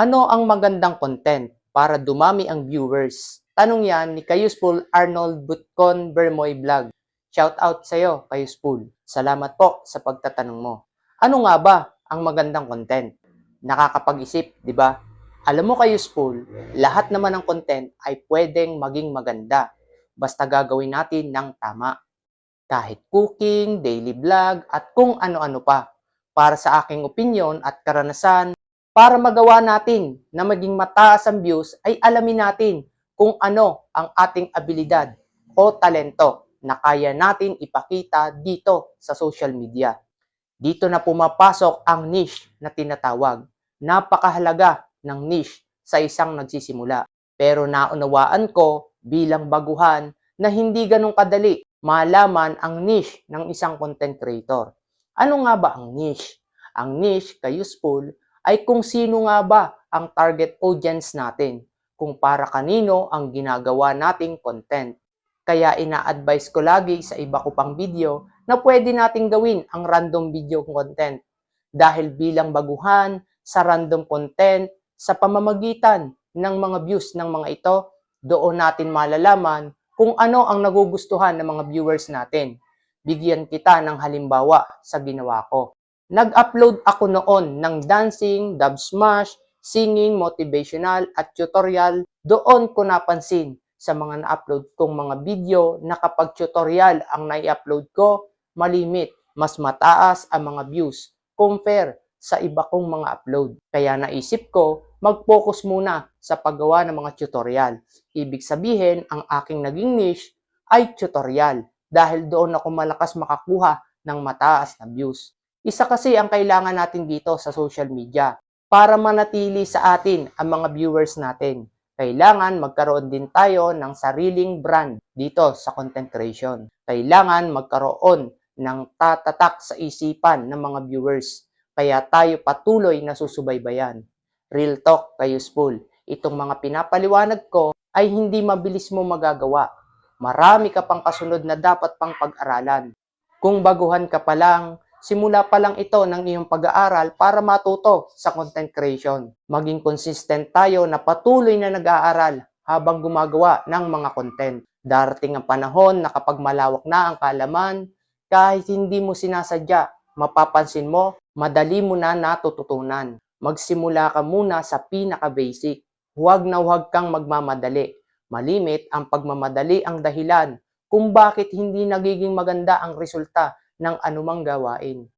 Ano ang magandang content para dumami ang viewers? Tanong yan ni Kayusful Arnold Butcon Bermoy Vlog. Shout out sa iyo, Kayusful. Salamat po sa pagtatanong mo. Ano nga ba ang magandang content? Nakakapag-isip, di ba? Alam mo, Kayusful, lahat naman ng content ay pwedeng maging maganda. Basta gagawin natin ng tama. Kahit cooking, daily vlog, at kung ano-ano pa. Para sa aking opinion at karanasan, para magawa natin na maging mataas ang views ay alamin natin kung ano ang ating abilidad o talento na kaya natin ipakita dito sa social media. Dito na pumapasok ang niche na tinatawag. Napakahalaga ng niche sa isang nagsisimula. Pero naunawaan ko bilang baguhan na hindi ganun kadali malaman ang niche ng isang content creator. Ano nga ba ang niche? Ang niche, ka-useful, ay kung sino nga ba ang target audience natin, kung para kanino ang ginagawa nating content. Kaya ina-advise ko lagi sa iba ko pang video na pwede nating gawin ang random video content. Dahil bilang baguhan sa random content, sa pamamagitan ng mga views ng mga ito, doon natin malalaman kung ano ang nagugustuhan ng mga viewers natin. Bigyan kita ng halimbawa sa ginawa ko. Nag-upload ako noon ng dancing, dub smash, singing, motivational at tutorial. Doon ko napansin sa mga na-upload kong mga video na kapag tutorial ang nai-upload ko, malimit, mas mataas ang mga views compare sa iba kong mga upload. Kaya naisip ko, mag-focus muna sa paggawa ng mga tutorial. Ibig sabihin, ang aking naging niche ay tutorial dahil doon ako malakas makakuha ng mataas na views. Isa kasi ang kailangan natin dito sa social media para manatili sa atin ang mga viewers natin. Kailangan magkaroon din tayo ng sariling brand dito sa content creation. Kailangan magkaroon ng tatatak sa isipan ng mga viewers. Kaya tayo patuloy na susubaybayan. Real talk, ka-useful. Itong mga pinapaliwanag ko ay hindi mabilis mo magagawa. Marami ka pang kasunod na dapat pang pag-aralan. Kung baguhan ka pa lang, simula pa lang ito ng iyong pag-aaral para matuto sa content creation. Maging consistent tayo na patuloy na nag-aaral habang gumagawa ng mga content. Darating ang panahon na kapag malawak na ang kaalaman, kahit hindi mo sinasadya, mapapansin mo, madali mo na natututunan. Magsimula ka muna sa pinaka-basic. Huwag na huwag kang magmamadali. Malimit ang pagmamadali ang dahilan kung bakit hindi nagiging maganda ang resulta ng anumang gawain.